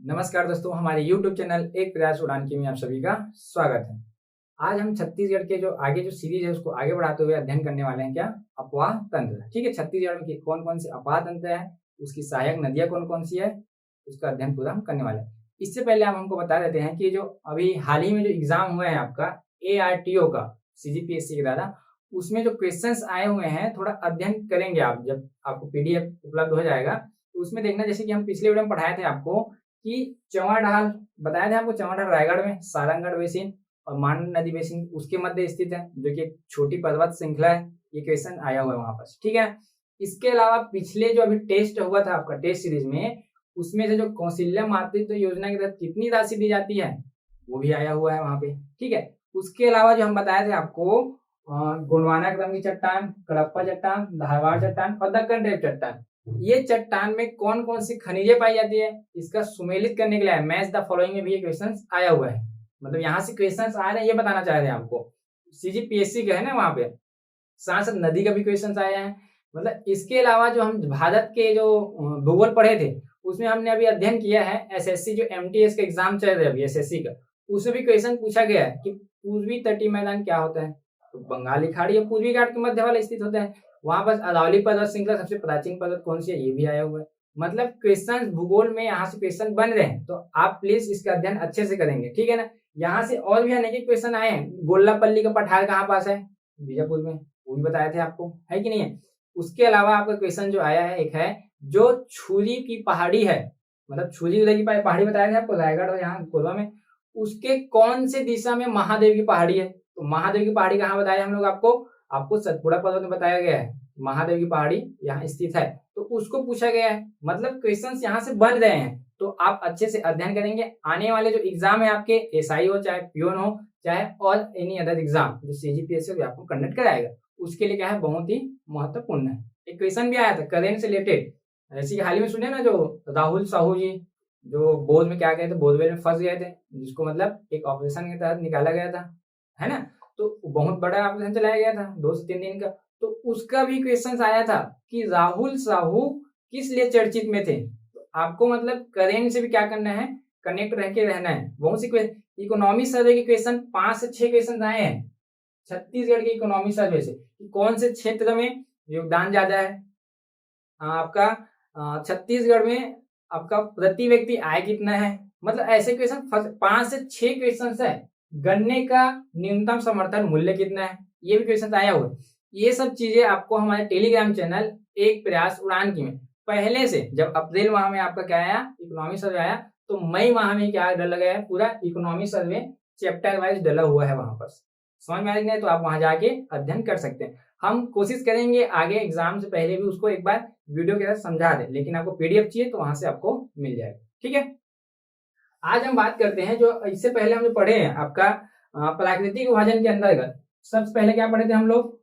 नमस्कार दोस्तों, हमारे YouTube चैनल एक प्रयास उड़ान की में आप सभी का स्वागत है। आज हम छत्तीसगढ़ के जो आगे जो सीरीज है उसको आगे बढ़ाते हुए अध्ययन करने वाले हैं क्या? अफवाह तंत्र। ठीक है, छत्तीसगढ़ में कौन-कौन से अफवाह तंत्र है, उसकी सहायक नदियाँ कौन-कौन सी है, उसका अध्ययन पूरा हम करने वाले हैं। इससे पहले हम हमको बता देते हैं कि जो अभी हाल ही में जो एग्जाम हुआ है आपका ARTO का CGPSC के द्वारा, उसमें जो क्वेश्चंस आए हुए हैं थोड़ा अध्ययन करेंगे आप। जब आपको PDF उपलब्ध हो जाएगा तो उसमें देखना, जैसे कि हम पिछले वीडियो में पढ़ाए थे आपको कि चौड़ाढाल बताया था आपको, चौड़ाढाल रायगढ़ में सारंगगढ़ बेसिन और मान नदी बेसिन उसके मध्य स्थित है, जो कि एक छोटी पर्वत श्रृंखला है। ये क्वेश्चन आया हुआ है वहां पर, ठीक है। इसके अलावा पिछले जो अभी टेस्ट हुआ था आपका टेस्ट सीरीज में, उसमें से जो कौशल्या मातृत्व योजना के तहत कितनी राशि दी जाती है वो भी आया हुआ है वहां पे, ठीक है। उसके अलावा जो हम बताए थे आपको गोंडवाना क्रम की चट्टान, कडप्पा चट्टान, धारवाड़ चट्टान और दक्कन ड्रेप चट्टान, ये चट्टान में कौन कौन सी खनिजें पाई जाती है, इसका सुमेलित करने के लिए मैच द फॉलोइंग में भी ये क्वेश्चन आया हुआ है। मतलब यहाँ से क्वेश्चन आ रहे हैं, ये बताना चाह रहे हैं आपको। CGPSC का है ना, वहां पे साथ साथ नदी का भी क्वेश्चन आया है। मतलब इसके अलावा जो हम भारत के जो भूगोल पढ़े थे उसमें हमने अभी अध्ययन किया है SSC जो MTS का एग्जाम चल रहा है अभी SSC का, उसमें भी क्वेश्चन पूछा गया है कि पूर्वी तटीय मैदान क्या होता है, तो बंगाली खाड़ी या पूर्वी घाट के मध्य वाला स्थित होता है। वहां पर अरावली पर्वत श्रृंखला सबसे प्राचीन पर्वत कौन सी है, ये भी आया हुआ है। मतलब क्वेश्चन भूगोल में यहाँ से क्वेश्चन बन रहे हैं, तो आप प्लीज इसका अध्ययन अच्छे से करेंगे, ठीक है ना। यहाँ से और भी अनेक क्वेश्चन आए हैं। गोल्लापल्ली का पठार कहाँ पास है, बीजापुर में, वो भी बताए थे आपको, है कि नहीं है। उसके अलावा आपका क्वेश्चन जो आया है एक है जो छुरी की पहाड़ी है, मतलब छुरी उदय की पहाड़ी बताया था आपको, रायगढ़ और यहाँ कोरबा में, उसके कौन से दिशा में महादेव की पहाड़ी है। तो महादेव की पहाड़ी कहाँ बताया हम लोग आपको सतपुड़ा पर्वत में बताया गया है, महादेव की पहाड़ी यहाँ स्थित है, तो उसको पूछा गया है। मतलब क्वेश्चंस यहाँ से बन रहे हैं, तो आप अच्छे से अध्ययन करेंगे। आने वाले जो एग्जाम है आपके, SI हो चाहे पियोन हो चाहे और एनी अदर एग्जाम जो CGPSC भी आपको कंडक्ट कराएगा, उसके लिए क्या है, बहुत ही महत्वपूर्ण है। एक क्वेश्चन भी आया था करेंट से रिलेटेड, जैसे कि हाल ही में सुने ना, जो राहुल साहू जी जो बोध में क्या गए थे, बोधवेल में फंस गए थे, जिसको मतलब एक ऑपरेशन के तहत निकाला गया था, है ना। तो बहुत बड़ा ऑपरेशन चलाया गया था 2 से 3 दिन का, तो उसका भी क्वेश्चन आया था कि राहुल साहू किस लिए चर्चित में थे। तो आपको मतलब करेंट से भी क्या करना है, कनेक्ट रह के रहना है। बहुत सी इकोनॉमी सर्वे के क्वेश्चन 5 से 6 क्वेश्चन आए हैं छत्तीसगढ़ के इकोनॉमी सर्वे से, कि कौन से क्षेत्र में योगदान ज्यादा है आपका, छत्तीसगढ़ में आपका प्रति व्यक्ति आय कितना है। मतलब ऐसे क्वेश्चन 5 से 6 क्वेश्चन है। गन्ने का न्यूनतम समर्थन मूल्य कितना है, ये भी क्वेश्चन आया हुआ है। ये सब चीजें आपको हमारे टेलीग्राम चैनल एक प्रयास उड़ान की में पहले से, जब अप्रैल माह में आपका क्या आया, इकोनॉमी सर्वे आया, तो मई माह में क्या डला गया है, पूरा इकोनॉमी सर्वे चैप्टर वाइज डला हुआ है वहां पर। समझ में आ रही है, तो आप वहां जाके अध्ययन कर सकते हैं। हम कोशिश करेंगे आगे एग्जाम से पहले भी उसको एक बार वीडियो के साथ समझा दें, लेकिन आपको PDF चाहिए तो वहां से आपको मिल जाएगा, ठीक है। आज हम बात करते हैं जो इससे पहले हम जो पढ़े हैं आपका प्राकृतिक विभाजन के अंतर्गत, सबसे पहले क्या पढ़े थे हम लोग,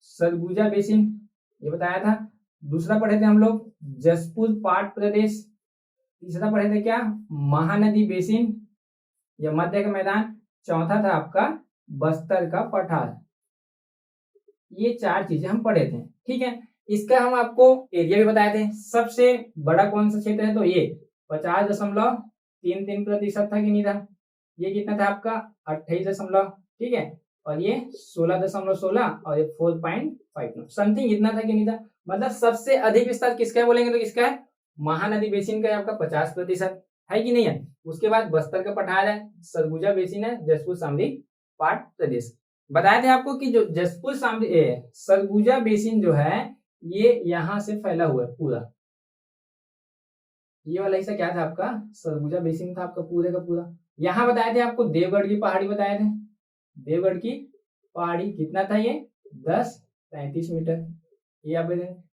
सरगुजा बेसिन, ये बताया था। दूसरा पढ़े थे हम लोग जसपुर पाट प्रदेश। तीसरा पढ़े थे क्या, महानदी बेसिन या मध्य का मैदान। चौथा था आपका बस्तर का पठार। ये 4 चीजें हम पढ़े थे, ठीक है। इसका हम आपको एरिया भी बताए थे। सबसे बड़ा कौन सा क्षेत्र है, तो ये 50.33% था कि नहीं था। ये कितना था आपका 28, ठीक है। और ये 16.16 और ये 4.59 समथिंग इतना था कि नहीं था। मतलब सबसे अधिक विस्तार किसका है बोलेंगे तो किसका है, महानदी बेसिन का है आपका 50% है कि नहीं है। उसके बाद बस्तर का पठार है, सरगुजा बेसिन है, जसपुर सामरी पाट प्रदेश। बताए थे आपको कि जो जसपुर सामरी सरगुजा बेसिन जो है ये यहां से फैला हुआ है पूरा। ये वाला हिस्सा क्या था आपका, सरगुजा बेसिन था आपका पूरे का पूरा। यहाँ बताए थे आपको देवगढ़ की पहाड़ी बताए थे, देवगढ़ की पहाड़ी कितना था ये 10.33 मीटर। ये आप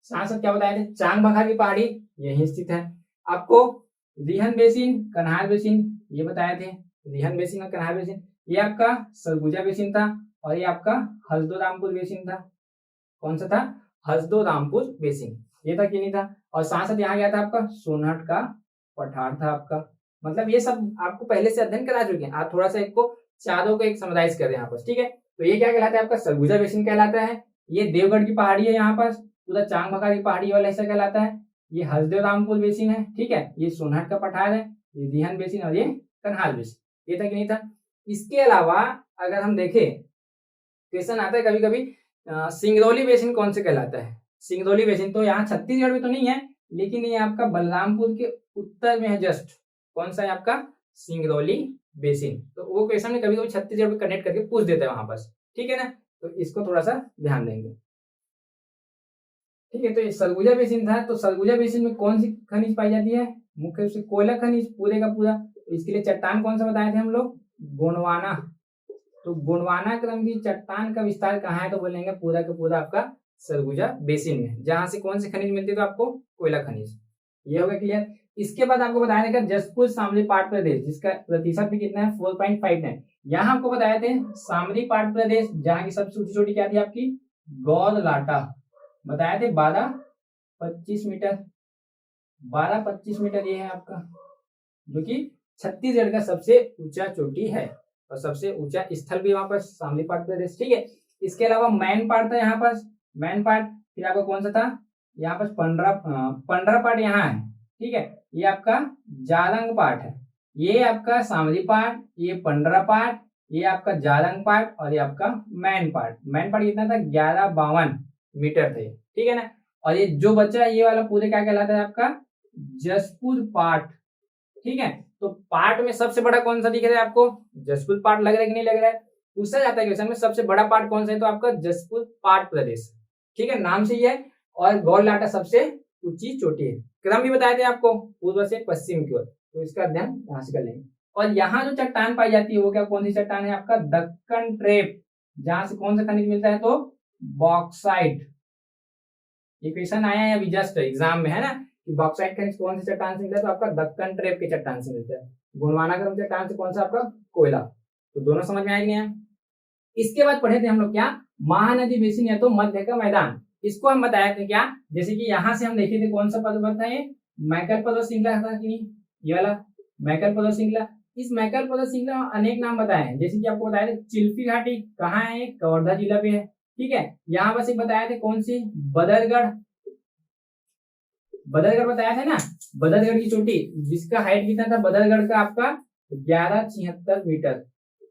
साथ साथ क्या बताए थे, चांग बखार की पहाड़ी यही स्थित है। आपको रिहन बेसिन, कन्हार बेसिन ये बताए थे, रिहन बेसिन और कन्हार बेसिन। ये आपका सरगुजा बेसिन था और ये आपका हसदो रामपुर बेसिन था। कौन सा था, हसदो रामपुर बेसिन, ये था कि नहीं था। और साथ साथ यहाँ गया था आपका सोनहट का पठार था आपका। मतलब ये सब आपको पहले से अध्ययन करा चुके हैं, आप थोड़ा सा एक को चारों को एक समराइज कर रहे हैं यहाँ पर, ठीक है। तो ये क्या कहलाता है आपका, सरगुजा बेसिन कहलाता है। ये देवगढ़ की पहाड़ी है, यहाँ पर पूरा चांग बखार की पहाड़ी वाला हिस्सा कहलाता है। ये हसदेव रामपुर बेसिन है, ठीक है। ये सोनहट का पठार है ये दिहन बेसिन और ये कन्हाल बेसिन, ये था कि नहीं था। इसके अलावा अगर हम देखें, क्वेश्चन आता है कभी कभी सिंगरौली बेसिन कौन से कहलाता है। सिंगरौली बेसिन तो यहाँ छत्तीसगढ़ में तो नहीं है, लेकिन ये आपका बलरामपुर के उत्तर में है जस्ट। कौन सा है आपका, सिंगरौली बेसिन। तो वो क्वेश्चन में कभी कभी छत्तीसगढ़ में कनेक्ट करके पूछ देता है वहां पर, ठीक है ना, तो इसको थोड़ा सा ध्यान देंगे। ठीक है, तो ये सरगुजा बेसिन था, तो सरगुजा बेसिन में कौन सी खनिज पाई जाती है, मुख्य रूप से कोयला खनिज पूरे का पूरा। तो इसके लिए चट्टान कौन सा बताए थे हम लोग, गोंडवाना। तो गोंडवाना क्रम की चट्टान का विस्तार कहाँ है, तो बोलेंगे पूरा का पूरा आपका सरगुजा बेसिन में, जहां से कौन सी खनिज मिलती है, तो आपको कोयला खनिज। ये होगा क्लियर। इसके बाद आपको बताया था जसपुर शामली पाट प्रदेश, जिसका प्रतिशत भी कितना है 4.59। यहाँ आपको बताए थे शामली पाट प्रदेश, जहाँ की सबसे ऊंची चोटी क्या थी आपकी, गौरलाटा, बताए थे 12-25 मीटर, 12-25 मीटर ये है आपका, जो कि छत्तीसगढ़ का सबसे ऊंचा चोटी है और सबसे ऊंचा स्थल भी वहां पर शामली पाट प्रदेश। ठीक है, इसके अलावा मैन पाट था यहाँ पर, मैन पाट। फिर आपका कौन सा था यहाँ पर, पंडरा पाट यहाँ है। ठीक है, ये आपका जालंग पाट है, ये आपका शामली पाट, ये पंडरा पाट, ये आपका जालंग पाट और ये आपका मैन पाट। मैन पाट कितना था, 1152 मीटर थे। ठीक है ना, और ये जो बच्चा है ये वाला पूरे क्या कहलाता है आपका, जसपुर पाट। ठीक है, तो पार्ट में सबसे बड़ा कौन सा दिख रहा है आपको, जसपुर पार्ट लग रहा है कि नहीं लग रहा है, पूछा जाता है क्वेश्चन में सबसे बड़ा पार्ट कौन सा है, तो आपका जसपुर पार्ट प्रदेश। ठीक है, नाम से ही है। और गौरलाटा सबसे ऊंची चोटी है। क्रम भी बताए थे आपको, पूर्व से पश्चिम की ओर, तो इसका अध्ययन यहाँ से कर लेंगे। और यहाँ जो चट्टान पाई जाती है वो क्या, कौन सी चट्टान है आपका, दक्कन ट्रेप, जहां से कौन सा खनिज मिलता है, तो बॉक्साइट। ये क्वेश्चन आया है अभी जस्ट एग्जाम में, है ना, कि बॉक्साइट खनिज कौन सी चट्टान से मिलता है, तो आपका दक्कन ट्रेप की चट्टान से मिलता है। गोंडवाना क्रम चट्टान से कौन सा आपका, कोयला। तो दोनों समझ में आएंगे। इसके बाद पढ़े थे हम लोग क्या, महानदी बेसिन या तो मध्य का मैदान। इसको हम बताए थे क्या, जैसे कि यहाँ से हम देखे थे कौन सा पर्वत था, ये मैकल पर्वत श्रृंखला था कि नहीं, ये वाला मैकल पर्वत श्रृंखला। इस मैकल पर्वत श्रृंखला में अनेक नाम बताए हैं, जैसे कि आपको बताया था चिल्फी घाटी कहाँ है, कवर्धा जिला पे है। ठीक है, यहाँ बस एक बताया थे कौन सी, बदरगढ़, बदरगढ़ बताया था ना, बदरगढ़ की चोटी, जिसका हाइट कितना था बदरगढ़ का आपका 1176 मीटर,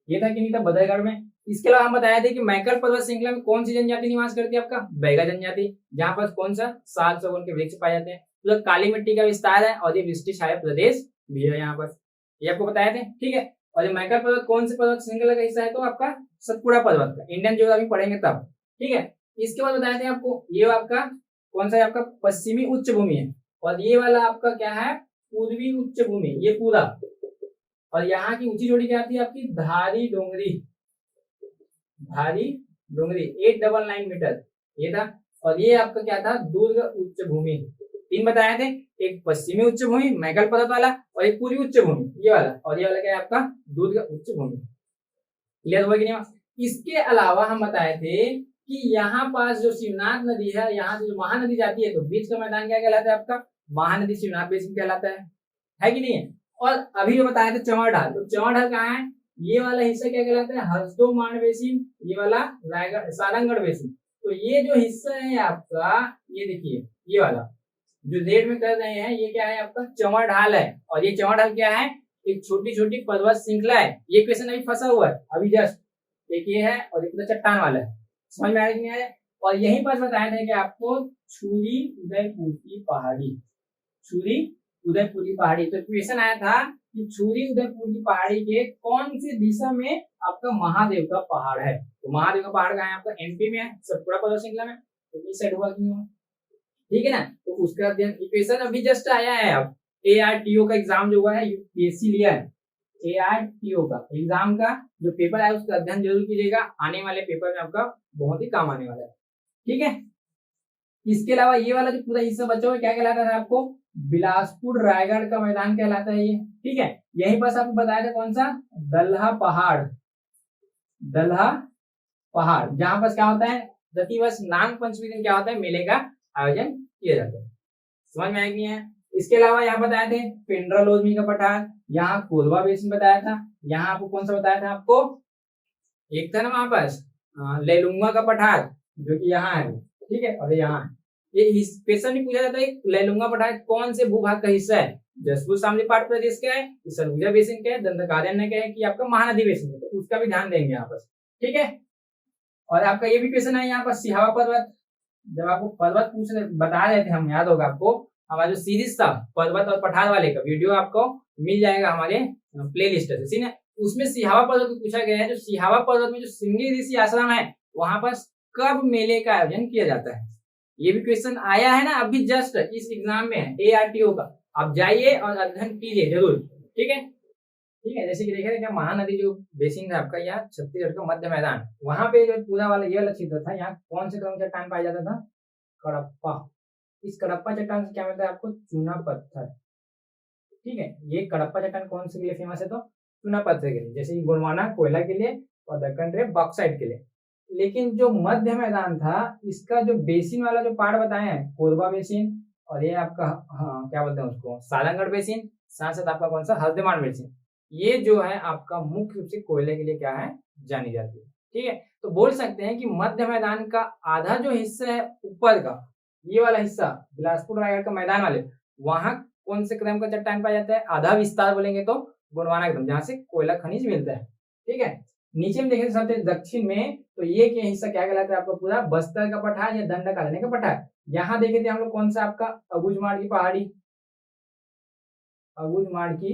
ये था कि नहीं था बदरगढ़ में। इसके अलावा हम बताया थे कि मैकल पर्वत श्रृंखला में कौन सी जनजाति निवास करती है, आपका बैगा जनजाति, जहाँ पर कौन सा साल सगुन के वृक्ष पाए जाते हैं। तो काली मिट्टी का विस्तार है और ये वृष्टि छाया प्रदेश भी है यहाँ पर, ये आपको बताए थे। ठीक है, और ये मैकल पर्वत कौन से पर्वत श्रृंखला का हिस्सा है, तो आपका सतपुड़ा पर्वत का, इंडियन ज्योग्राफी पढ़ेंगे तब। ठीक है, इसके बाद बताए थे आपको ये आपका कौन सा है, आपका पश्चिमी उच्च भूमि है, और ये वाला आपका क्या है, पूर्वी उच्च भूमि, ये पूरा। और यहाँ की ऊंची चोटी क्या आती है आपकी, धारी डोंगरी, धारी डोंगरी 899 मीटर ये था। और ये आपका क्या था, दुर्ग उच्च भूमि। तीन बताए थे, एक पश्चिमी उच्च भूमि मैकल पर्वत वाला, और एक पूर्वी उच्च भूमि ये वाला, और ये वाला क्या है आपका दुर्ग उच्च भूमि। क्लियर हुआ कि नहीं। इसके अलावा हम बताए थे कि यहाँ पास जो शिवनाथ नदी है, यहाँ से जो महानदी जाती है, तो बीच का मैदान क्या कहलाता है आपका, महानदी शिवनाथ बेसिन कहलाता है कि नहीं है। और अभी जो बताया था चंवर ढाल, तो चंवर ढाल कहाँ है, ये वाला हिस्सा क्या कहलाता है, हसदो मांड बेसिन, ये वाला रायगढ़ सारंगगढ़ बेसिन। तो ये जो हिस्सा है आपका, ये देखिए ये वाला जो रेड में कर रहे हैं, ये क्या है आपका चंवर ढाल है। और ये चंवर ढाल क्या है, एक छोटी छोटी पर्वत श्रृंखला है। ये क्वेश्चन अभी फंसा हुआ है अभी जस्ट, एक ये है और एक चट्टान वाला है, समझ में आ रही है। और यहीं पर बताया था कि आपको छुरी उदयपुर की पहाड़ी, छुरी उदयपुर की पहाड़ी। तो क्वेश्चन आया था कि छुरी उदयपुर की पहाड़ी के कौन सी दिशा में आपका महादेव का पहाड़ है। तो महादेव का पहाड़ कहाँ है आपका, एमपी में है, सतपुड़ा पर्वत श्रृंखला में। तो इस साइड हुआ क्यों, ठीक है ना। तो उसका अध्ययन क्वेश्चन अभी जस्ट आया है। अब ARTO का एग्जाम जो हुआ है, यूपीएससी लिया है, ARTO का एग्जाम का जो पेपर है उसका अध्ययन जरूर कीजिएगा, आने वाले पेपर में आपका बहुत ही काम आने वाला है। ठीक है, इसके अलावा ये वाला जो पूरा हिस्सा बचा हुआ क्या कहलाता है आपको, बिलासपुर रायगढ़ का मैदान कहलाता है ये। ठीक है, यहीं पर आपको बताया था कौन सा, दल्हा पहाड़, दल्हा पहाड़, जहां पर क्या होता है प्रतिवर्ष नाग पंचमी दिन क्या होता है, मेले का आयोजन किया जाता है। समझ में आएगी है। इसके अलावा यहाँ बताए थे पेंड्रा लोधमी का पठार, यहाँ कोरबा बेसिन बताया था, यहाँ आपको कौन सा बताया था आपको, एक था ना वहां पास लेलुंगा का पठार जो कि यहाँ है, ठीक है, और यहाँ है। ये क्वेश्चन भी पूछा जाता है, ले लूंगा पढ़ा कौन से भूभाग का हिस्सा है, जसपुर शामली पाठ प्रदेश का है, सरगुजा बेसिन का है, दंडकारण्य का है कि आपका महानदी बेसिन है, तो उसका भी ध्यान देंगे यहाँ पर। ठीक है, और आपका ये भी क्वेश्चन है यहाँ पर सिहावा पर्वत, जब आपको पर्वत पूछने बता रहे थे हम, याद होगा आपको, हमारा जो सीरीज था पर्वत और पठार वाले का वीडियो आपको मिल जाएगा हमारे प्ले लिस्ट से, उसमें सिहावा पर्वत को पूछा गया है। जो सिहावा पर्वत में जो सिंगली ऋषि आश्रम है वहां पर कब मेले का आयोजन किया जाता है, ये भी क्वेश्चन आया है ना अभी जस्ट इस एग्जाम में है ARTO का, आप जाइए और अध्ययन कीजिए जरूर। ठीक है, ठीक है, जैसे कि देखे क्या महानदी जो बेसिन है आपका, यहाँ छत्तीसगढ़ का मध्य मैदान, वहां पे जो पूरा वाला ये वाला क्षेत्र था, यहाँ कौन से क्रम चट्टान पाया जाता था, कडप्पा। इस कडप्पा चट्टान से क्या मिलता है आपको, चूना पत्थर। ठीक है, ये कडप्पा चट्टान कौन से के लिए फेमस है, तो चूना पत्थर के लिए, जैसे कि गोंडवाना कोयला के लिए और दक्कन रेत बॉक्साइट के लिए। लेकिन जो मध्य मैदान था इसका जो बेसिन वाला जो पार्ट बताए हैं, कोरबा बेसिन और ये आपका क्या बोलते हैं उसको, सारंगढ़ बेसिन, साथ साथ आपका कौन सा, हल्दीमान बेसिन, ये जो है आपका मुख्य रूप से कोयले के लिए क्या है, जानी जाती है। ठीक है, तो बोल सकते हैं कि मध्य मैदान का आधा जो हिस्सा है ऊपर का, ये वाला हिस्सा बिलासपुर रायगढ़ का मैदान वाले, वहां कौन से क्रम का चट्टान पाया जाता है, आधा विस्तार बोलेंगे तो गोंडवाना क्रम, जहां से कोयला खनिज मिलता है। ठीक है, नीचे में देखें सबसे दक्षिण में, तो ये क्या हिस्सा क्या कहलाता है आपका, पूरा बस्तर का पठार या दंडकारण्य का पठार। यहाँ देखे थे हम लोग कौन सा आपका, अबूझमाड़ की पहाड़ी, अबूझमाड़ की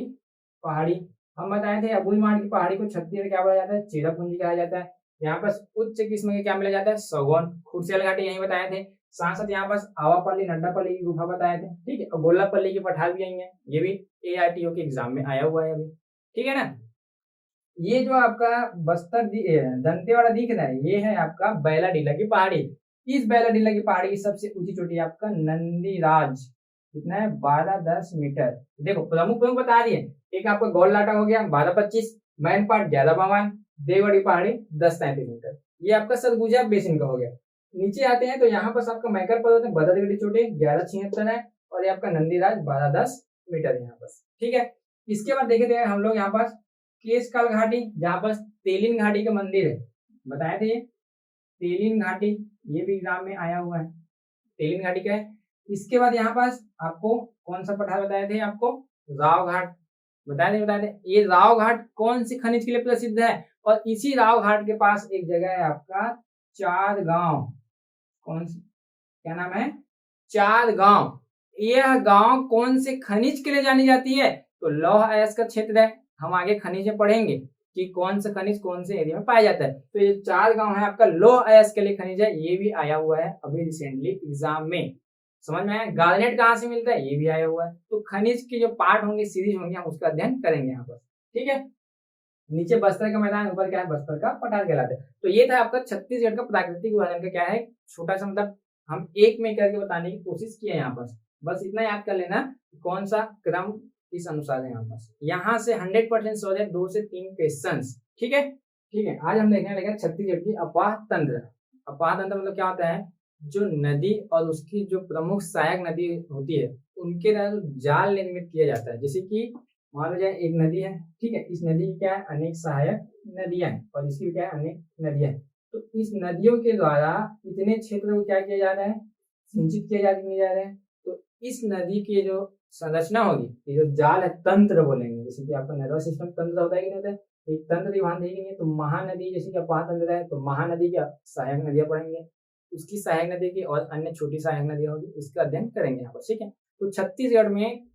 पहाड़ी, हम बताए थे अबूझमाड़ की पहाड़ी को छत्तीसगढ़ क्या बोला जाता है, चेरापूंजी कहा जाता है। यहाँ पर उच्च किस्म के क्या मिला जाता है, सगौन, खुर्सियल घाटी यही बताए थे। साथ साथ यहाँ पर आवापल्ली नड्डापल्ली की गुफा बताए थे। ठीक है, और गोल्लापल्ली की पठार भी यही है, ये भी ARTO के एग्जाम में आया हुआ है अभी। ठीक है ना, ये जो आपका बस्तर दंतेवाड़ा दिख रहा है, ये है आपका बैलाडीला की पहाड़ी। इस बैलाडीला की पहाड़ी की सबसे ऊंची चोटी आपका नंदीराज, कितना है, 12-10 मीटर। देखो प्रमुख प्रमुख बता दिए, एक आपका गोललाटा हो गया 12-25, मैन पाट 11-52, देवड़ी पहाड़ी 10-33 मीटर, ये आपका सरगुजा बेसिन का हो गया। नीचे आते हैं तो यहाँ पर आपका मैकर पर्वत है, बदरगढ़ी चोटी 1176 है, और ये आपका नंदीराज 12-10 मीटर यहाँ पर। ठीक है, इसके बाद देखे थे हम लोग यहाँ पर केशकाल घाटी, जहां पर तेलिन घाटी का मंदिर है, बताए थे ये तेलिन घाटी, ये भी एग्जाम में आया हुआ है, तेलिन घाटी का है। इसके बाद यहाँ पास आपको कौन सा पठार बताए थे आपको, राव घाट बताए थे। ये राव घाट कौन सी खनिज के लिए प्रसिद्ध है, और इसी राव घाट के पास एक जगह है आपका चार गांव, कौन सी, क्या नाम है, चार गांव। यह गांव कौन से खनिज के लिए जानी जाती है, तो लौह अयस्क का क्षेत्र है। हम आगे खनिज में पढ़ेंगे कि कौन सा खनिज कौन से एरिया में पाया जाता है। तो ये चार गांव है आपका लौह अयस्क के लिए खनिज है, ये भी आया हुआ है अभी रिसेंटली एग्जाम में, समझ में आया। गार्नेट कहाँ से मिलता है, ये भी आया हुआ है। तो खनिज के जो पार्ट होंगे, सीरीज होंगे, हम उसका अध्ययन करेंगे यहाँ पर। ठीक है, नीचे बस्तर का मैदान, ऊपर क्या है, बस्तर का पठार कहलाता है। तो ये था आपका छत्तीसगढ़ का प्राकृतिक विभाजन का क्या है, छोटा सा, मतलब हम एक में करके बताने की कोशिश किए यहाँ पर। बस इतना याद कर लेना कौन सा क्रम इस अनुसार है यहाँ पर। यहाँ से 100% सो जाए 2 से 3 क्वेश्चन। ठीक है, ठीक है, आज हम देखने लगे छत्तीसगढ़ की अफवाह तंत्र। अफवाह तंत्र मतलब क्या होता है, जो नदी और उसकी जो प्रमुख सहायक नदी होती है उनके द्वारा जाल निर्मित किया जाता है। जैसे कि मान लो जाए एक नदी है, ठीक है, इस नदी की क्या है, अनेक सहायक नदियां हैं, और इसकी क्या है, अनेक नदियां हैं। तो इस नदियों के द्वारा इतने क्षेत्र को क्या किया जा रहा है, सिंचित किया जा रहा है। तो इस नदी की जो संरचना होगी, ये जो जाल है, तंत्र बोलेंगे। जैसे कि आपका नर्वस सिस्टम तंत्र होता है कि नहीं होता है, एक तंत्र ध्यान देंगे। तो महानदी जैसे कि अफवाह तंत्र है, तो महानदी की सहायक नदियां पढ़ेंगे, उसकी सहायक नदी की और अन्य छोटी सहायक नदियां होगी, इसका अध्ययन करेंगे यहाँ पर। ठीक है, तो छत्तीसगढ़ में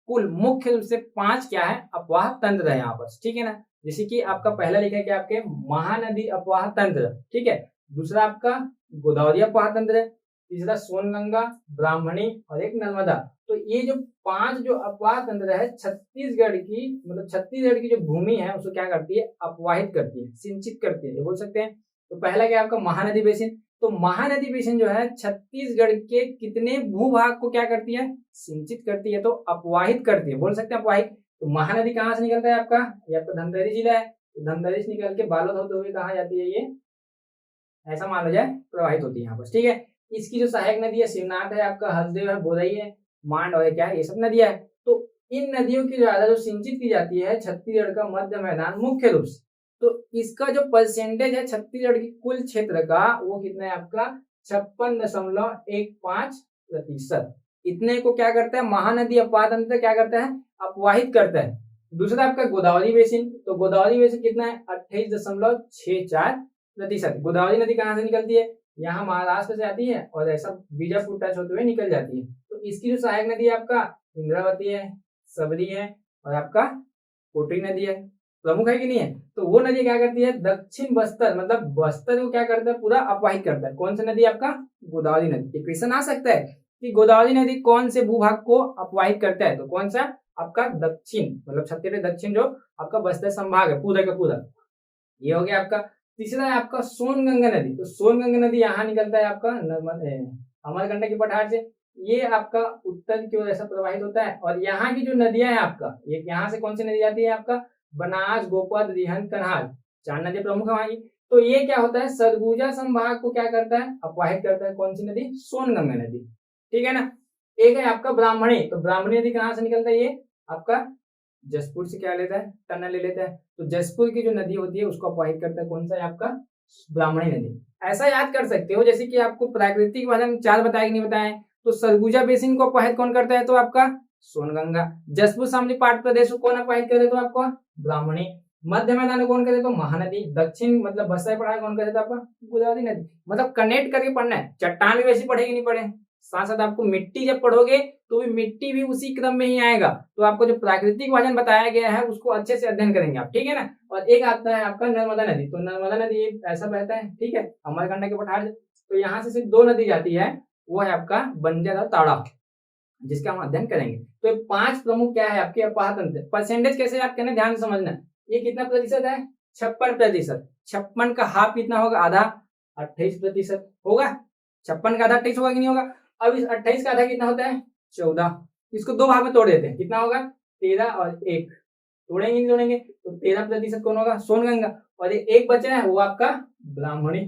कुल मुख्य रूप से 5 क्या है, अफवाह तंत्र है यहाँ पर। ठीक है ना, जैसे कि आपका पहला लिखा है कि आपके महानदी अफवाह तंत्र, ठीक है, दूसरा आपका गोदावरी अफवाह तंत्र है, तीसरा सोनगंगा, ब्राह्मणी और एक नर्मदा। तो ये जो 5 जो अफवाह तंत्र है छत्तीसगढ़ की, मतलब छत्तीसगढ़ की जो भूमि है उसको क्या करती है, अपवाहित करती है, सिंचित करती है, ये बोल सकते हैं। तो पहला क्या आपका महानदी बेसिन, तो महानदी बेसिन जो है छत्तीसगढ़ के कितने भूभाग को क्या करती है, सिंचित करती है, तो अपवाहित करती है, बोल सकते हैं अपवाहित। तो महानदी कहाँ से निकलता है आपका, ये आपका धमतरी जिला है, तो धमतरी से निकल के बालोद होते हुए कहाँ जाती है, ये ऐसा मान लो जाए प्रवाहित होती है यहाँ पर। ठीक है, इसकी जो सहायक नदी है शिवनाथ है, आपका हसदेव है, बोरई है, मांड और क्या है, ये सब नदियां है। तो इन नदियों की ज्यादा जो सिंचित की जाती है छत्तीसगढ़ का मध्य मैदान मुख्य रूप से, तो इसका जो परसेंटेज है छत्तीसगढ़ की कुल क्षेत्र का, वो कितना है आपका 56.15%। इतने को क्या करता है महानदी अपवाह तंत्र क्या करता है अपवाहित करता है। दूसरा आपका गोदावरी बेसिन, तो गोदावरी बेसिन कितना है 28.64%। गोदावरी नदी कहाँ से निकलती है, यहाँ महाराष्ट्र से आती है और ऐसा बीजापुर टच होते हुए निकल जाती है। तो इसकी जो सहायक नदी है आपका इंद्रावती है, सबरी है और आपका कोटरी नदी है, प्रमुख है कि नहीं है। तो वो नदी क्या करती है दक्षिण बस्तर, मतलब बस्तर को क्या करता है पूरा अपवाहित करता है। कौन सा नदी आपका गोदावरी नदी। एक क्वेश्चन आ सकता है कि गोदावरी नदी कौन से भूभाग को अपवाहित करता है, तो कौन सा आपका दक्षिण, मतलब छत्तीसगढ़ दक्षिण जो आपका बस्तर संभाग है पूरा का पूरा, ये हो गया आपका। तीसरा है आपका सोनगंगा नदी, तो सोनगंगा नदी यहाँ निकलता है आपका अमरकंटक के पठार से, ये आपका उत्तर की ओर ऐसा प्रवाहित होता है। और यहाँ की जो नदियां हैं आपका, ये यहाँ से कौन सी नदी आती है आपका बनास, गोपद, रिहंद, कन्हार, 4 नदी प्रमुख है वहाँ की। तो ये क्या होता है सरगुजा संभाग को क्या करता है अपवाहित करता है, कौन सी नदी सोनगंगा नदी, ठीक है ना। एक है आपका ब्राह्मणी, तो ब्राह्मणी नदी कहाँ से निकलता है, ये आपका जसपुर से क्या लेता है टनल ले लेता है। तो जसपुर की जो नदी होती है उसको अपवाहित करता है, कौन सा है आपका ब्राह्मणी नदी। ऐसा याद कर सकते हो जैसे कि आपको प्राकृतिक भाषा में 4 बताए कि नहीं बताए, तो सरगुजा बेसिन को अपवाहित कौन करता है, तो आपका सोनगंगा। जसपुर शामली पाट प्रदेश को कौन अपवाहित करे, तो आपका ब्राह्मणी। मध्य मैदान कौन करे, तो महानदी। दक्षिण मतलब बस्तर पढ़ा कौन करे, तो आपका गोदावरी नदी। मतलब कनेक्ट करके पढ़ना है, चट्टान भी वैसी पढ़ेगी नहीं पढ़े, साथ साथ आपको मिट्टी जब पढ़ोगे तो भी मिट्टी भी उसी क्रम में ही आएगा। तो आपको जो प्राकृतिक वाचन बताया गया है उसको अच्छे से अध्ययन करेंगे आप, ठीक है ना। और एक आता है आपका नर्मदा नदी, तो नर्मदा नदी ऐसा बहता है, ठीक है, अमरकंटक के पठार से। तो यहाँ से सिर्फ 2 नदी जाती है, वो है आपका बंजर और ताड़ा, जिसका हम अध्ययन करेंगे। तो ये 5 प्रमुख क्या है आपके अपवाह तंत्र। परसेंटेज कैसे याद करना ध्यान से समझना। ये कितना प्रतिशत है 56%। 56 का हाफ कितना होगा आधा 28% होगा। 56 का आधा 28 होगा कि नहीं होगा। अब इस 28 का आधा कितना होता है 14। इसको 2 भाग में तोड़ देते हैं, कितना होगा 13 और 1, तोड़ेंगे नहीं तोड़ेंगे, तो 13% कौन होगा सोनगंगा, और ये 1 बचा है वो आपका ब्राह्मणी,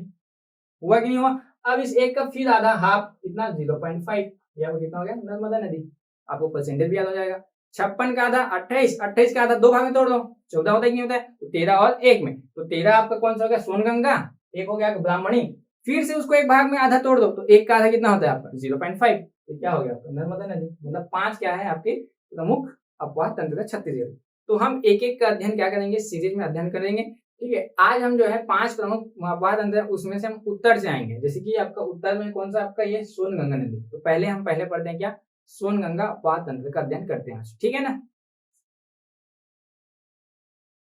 हुआ कि नहीं हुआ। अब इस 1 का फिर आधा हाफ कितना 0.5, या वो कितना हो गया नर्मदा नदी। आपको परसेंटेज भी याद हो जाएगा। 56 का आधा 28, 28 का आधा 2 भाग में तोड़ दो 14 होता है कि नहीं होता है, तो 13 और 1 में, तो 13 आपका कौन सा हो गया सोनगंगा, 1 हो गया ब्राह्मणी। फिर से उसको 1 भाग में आधा तोड़ दो, तो 1 का आधा कितना होता है आपका 0.5, तो क्या हो गया आपका नर्मदा नदी। मतलब 5 क्या है आपके प्रमुख अपवाह तंत्र छत्तीसगढ़। तो हम एक एक का अध्ययन क्या करेंगे सीरीज में अध्ययन करेंगे, ठीक है। आज हम जो है 5 प्रमुख अपवाह तंत्र उसमें से हम उत्तर से आएंगे। जैसे कि आपका उत्तर में कौन सा आपका ये सोनगंगा नदी, तो पहले हम पढ़ते हैं क्या सोनगंगा अपवाह तंत्र का अध्ययन करते हैं, ठीक है ना।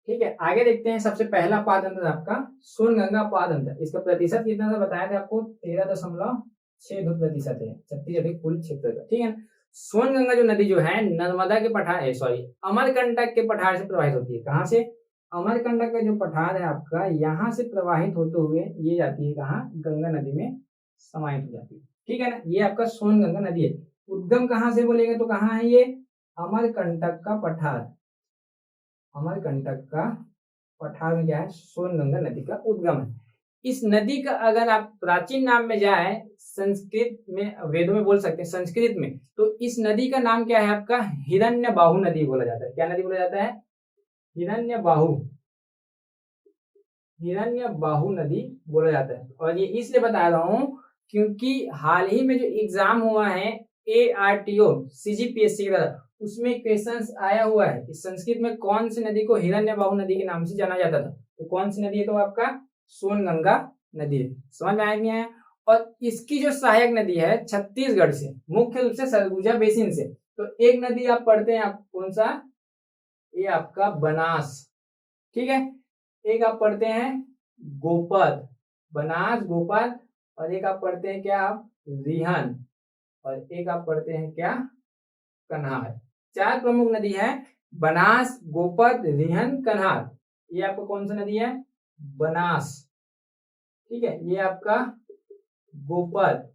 ठीक है, आगे देखते हैं। सबसे पहला अपवाह तंत्र आपका सोनगंगा अपवाह तंत्र। इसका प्रतिशत कितना था बताया था आपको 13.62% है छत्तीसगढ़ कुल क्षेत्र का, ठीक है। सोनगंगा जो नदी जो है नर्मदा के पठार अमरकंटक के पठार से प्रवाहित होती है। कहाँ से, अमरकंटक का जो पठार है आपका यहाँ से प्रवाहित होते हुए ये जाती है कहाँ गंगा नदी में समाहित हो जाती है, ठीक है ना। ये आपका सोनगंगा नदी है। उद्गम कहाँ से बोलेंगे तो कहाँ है ये अमरकंटक का पठार। अमरकंटक का पठार में क्या है सोनगंगा नदी का उद्गम है। इस नदी का अगर आप प्राचीन नाम में जाए संस्कृत में वेदों में बोल सकते हैं संस्कृत में, तो इस नदी का नाम क्या है आपका हिरण्यबाहु नदी बोला जाता है। क्या नदी बोला जाता है हिरण्यबाहु नदी बोला जाता है। और ये इसलिए बता रहा हूं क्योंकि हाल ही में जो एग्जाम हुआ है ARTO CGPSC का, उसमें क्वेश्चंस आया हुआ है कि संस्कृत में कौन सी नदी को हिरण्यबाहु नदी के नाम से जाना जाता था। तो कौन सी नदी है, तो आपका सोनगंगा नदी है। समझ में आया नहीं आया। और इसकी जो सहायक नदी है छत्तीसगढ़ से मुख्य रूप से सरगुजा बेसिन से, तो एक नदी आप पढ़ते हैं आप कौन सा, ये आपका बनास, ठीक है। एक आप पढ़ते हैं गोपद, बनास गोपद, और एक आप पढ़ते हैं क्या आप रिहन, और एक आप पढ़ते हैं क्या कन्हार। 4 प्रमुख नदी है बनास, गोपद, रिहन, कन्हार। ये आपको कौन सा नदी है बनास, ठीक है। ये आपका गोपद,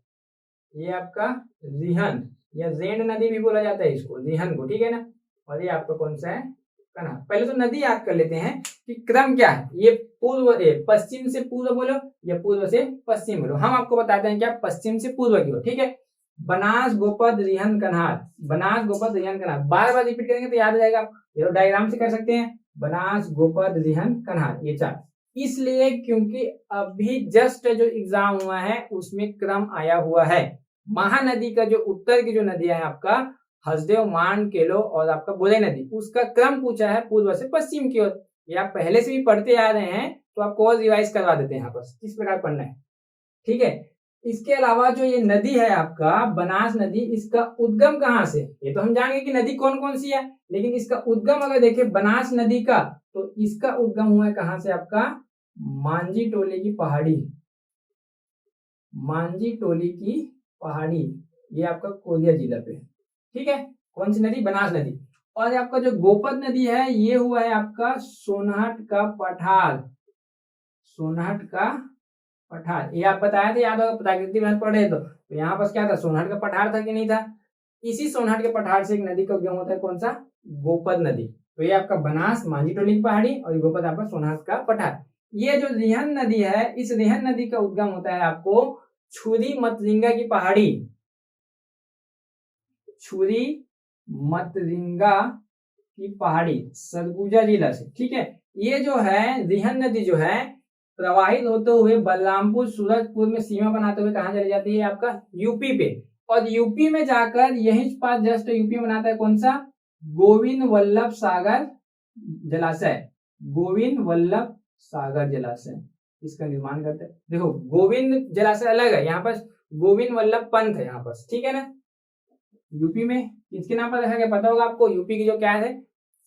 ये आपका रिहन या रेंड नदी भी बोला जाता है इसको रिहन को, ठीक है ना। और ये आपका कौन सा है कन्हार। पहले तो नदी याद कर लेते हैं कि क्रम क्या है। ये पश्चिम से पूर्व बोलो या पूर्व से पश्चिम बोलो। हम आपको बताते हैं क्या पश्चिम से पूर्व की ओर, ठीक है। बनास गोपद रिहन कन्हार, बनास गोपद रिहन कन्हार, बार बार रिपीट करेंगे तो याद आ जाएगा। ये तो डायग्राम से कर सकते हैं बनास गोपद रिहन कन्हार, ये 4। इसलिए क्योंकि अभी जस्ट जो एग्जाम हुआ है उसमें क्रम आया हुआ है। महानदी का जो उत्तर की जो नदियां है आपका हसदेव, मान, केलो और आपका बोले नदी, उसका क्रम पूछा है पूर्व से पश्चिम की ओर। ये आप पहले से भी पढ़ते आ रहे हैं तो आपको और रिवाइज करवा देते हैं यहाँ पर किस प्रकार पढ़ना है। ठीक है, इसके अलावा जो ये नदी है आपका बनास नदी, इसका उद्गम कहाँ से, ये तो हम जानेंगे कि नदी कौन कौन सी है, लेकिन इसका उद्गम अगर देखें बनास नदी का तो इसका उद्गम हुआ है कहां से आपका मांझी टोली की पहाड़ी। मांझी टोली की पहाड़ी ये आपका कोरिया जिला पे। ठीक है, कौन सी नदी, बनास नदी। और आपका जो गोपद नदी है ये हुआ है आपका सोनहट का पठार। सोनहट का पठार ये आप बताए थे, याद होगा प्राकृतिक में पढ़े तो यहाँ पर क्या था, सोनहट का पठार था कि नहीं था। इसी सोनहट के पठार से एक नदी का उद्गम होता है, कौन सा, गोपद नदी। तो ये आपका बनास मांझी टोली की पहाड़ी और गोपद आपका सोनहट का पठार। ये जो रिहन नदी है, इस रिहन नदी का उद्गम होता है आपको छुरी मतरिंगा की पहाड़ी। छुरी मतरिंगा की पहाड़ी सरगुजा जिला से। ठीक है, ये जो है रिहन नदी जो है प्रवाहित होते हुए बलरामपुर सूरजपुर में सीमा बनाते हुए कहां चली जाती है आपका यूपी पे। और यूपी में जाकर यही पास जस्ट यूपी में बनाता है कौन सा, गोविंद वल्लभ सागर जलाशय। गोविंद वल्लभ सागर जलाशय इसका निर्माण करते हैं। देखो गोविंद जलाशय अलग है, यहाँ पर गोविंद वल्लभ पंत है यहाँ पर। ठीक है ना, यूपी में किसके नाम पर रखा गया पता होगा आपको, यूपी की जो क्या है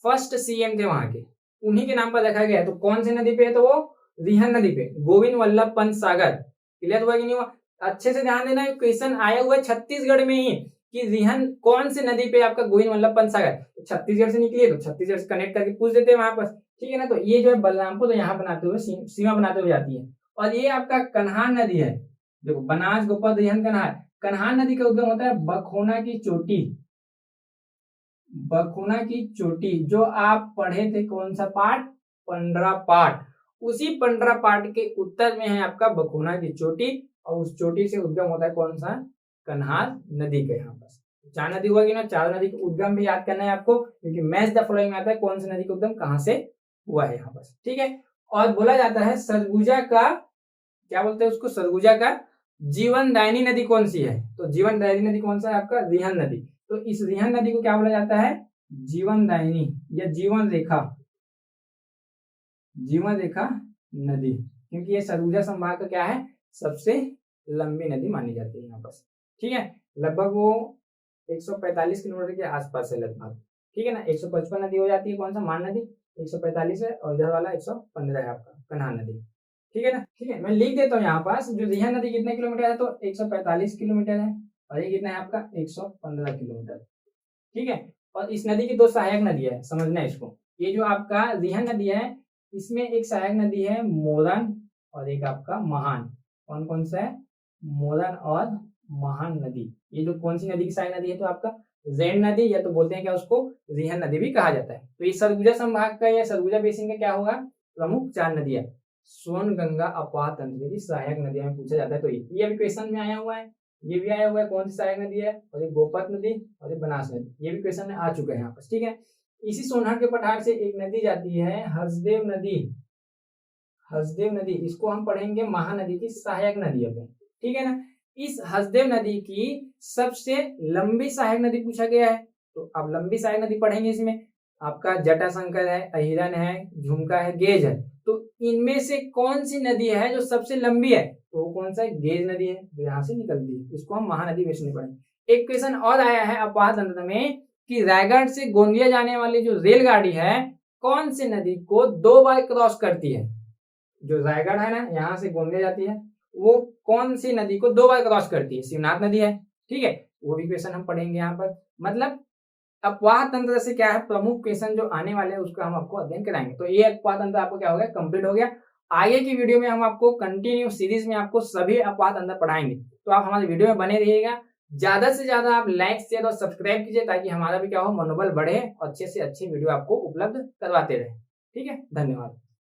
फर्स्ट सीएम थे वहां के, उन्हीं के नाम पर रखा गया है। तो कौन सी नदी पे है, तो वो रिहन नदी पे, गोविंद वल्लभ पंत सागर। क्लियर हुआ कि नहीं हुआ, अच्छे से ध्यान देना, क्वेश्चन आया हुआ है छत्तीसगढ़ में ही कि रिहन कौन से नदी पे आपका गोविंद वल्लभ पंत सागर, तो छत्तीसगढ़ से निकली है तो छत्तीसगढ़ से कनेक्ट करके पूछ देते हैं वहां पर। ठीक है ना, तो ये जो है बलरामपुर तो यहाँ बनाते हुए सीमा बनाते हुए जाती है। और ये आपका कन्हार नदी है, देखो बनास गोपद रिहन कन्हार। कन्हार नदी का उद्गम होता है बखोना की चोटी। बखोना की चोटी जो आप पढ़े थे कौन सा पाठ, पंद्रह पाठ, उसी पंद्रह पाठ के उत्तर में है आपका बखोना की चोटी। और उस चोटी से उद्गम होता है कौन सा, कन्हार नदी का। यहाँ पर चार नदी हुआ कि ना, चार नदी का उद्गम भी याद करना है आपको, क्योंकि मैच द फॉलोइंग में आता है कौन सी नदी का उद्गम कहां से हुआ है यहाँ पर। ठीक है, और बोला जाता है सरगुजा का, क्या बोलते हैं उसको, सरगुजा का जीवनदायिनी नदी कौन सी है, तो जीवनदायिनी नदी कौन सा है आपका, रिहन नदी। तो इस रिहन नदी को क्या बोला जाता है, जीवनदायिनी या जीवन रेखा, जीवन रेखा नदी, क्योंकि ये सरगुजा संभाग का क्या है सबसे लंबी नदी मानी जाती है यहाँ पर। ठीक है, लगभग वो 145 किलोमीटर के आसपास है लगभग। ठीक है ना, 155 नदी हो जाती है कौन सा, मान नदी 145 है, और इधर वाला 115 है आपका कन्हार नदी। ठीक है ना, ठीक है, मैं लिख देता हूँ यहाँ पास, जो रिहन नदी कितने किलोमीटर है, तो 145 किलोमीटर है, और ये कितना है आपका 115 किलोमीटर। ठीक है, और इस नदी की दो सहायक नदी है, समझना इसको। ये जो आपका रिहन नदी है इसमें एक सहायक नदी है मोरन और एक आपका महान। कौन कौन सा है, मोरन और महान नदी। ये जो कौन सी नदी की सहायक नदी है, तो आपका जैन नदी, या तो बोलते हैं क्या उसको रिहन नदी भी कहा जाता है। तो ये सरगुजा संभाग का या सरगुजा बेसिन का क्या होगा, प्रमुख चार नदियां, सोन गंगा अपाह तंत्र की सहायक नदियां में पूछा जाता है। तो ये अभी क्वेश्चन में आया हुआ है, ये भी आया हुआ है कौन सी सहायक नदी है, और एक गोपत नदी और एक बनास नदी, ये भी क्वेश्चन में आ चुका है यहाँ पर। ठीक है, इसी सोनहट के पठार से एक नदी जाती है हसदेव नदी। हसदेव नदी इसको हम पढ़ेंगे महानदी की सहायक नदी है। ठीक है ना, इस हसदेव नदी की सबसे लंबी सहायक नदी पूछा गया है, तो अब लंबी सहायक नदी पढ़ेंगे। इसमें आपका जटाशंकर है, अहिरन है, झुमका है, गेज है। तो इनमें से कौन सी नदी है जो सबसे लंबी है, तो वो कौन सा है, गेज नदी है जो यहाँ से निकलती है, इसको हम महानदी वैष्णो पढ़ेंगे। एक क्वेश्चन और आया है अपवाह तंत्र में कि रायगढ़ से गोंदिया जाने वाली जो रेलगाड़ी है कौन सी नदी को दो बार क्रॉस करती है। जो रायगढ़ है ना, यहाँ से गोंदिया जाती है, वो कौन सी नदी को दो बार क्रॉस करती है, शिवनाथ नदी है। ठीक है, वो भी क्वेश्चन हम पढ़ेंगे यहाँ पर। मतलब अपवाह तंत्र से क्या है, प्रमुख क्वेश्चन जो आने वाले हैं उसका हम आपको अध्ययन कराएंगे। तो ये अपवाह तंत्र आपको क्या हो गया, कंप्लीट हो गया। आगे की वीडियो में हम आपको कंटिन्यू सीरीज में आपको सभी अपवाह तंत्र पढ़ाएंगे, तो आप हमारे वीडियो में बने रहिएगा। ज्यादा से ज्यादा आप लाइक शेयर और सब्सक्राइब कीजिए, ताकि हमारा भी क्या हो, मनोबल बढ़े और अच्छे से अच्छे वीडियो आपको उपलब्ध करवाते रहे। ठीक है, धन्यवाद।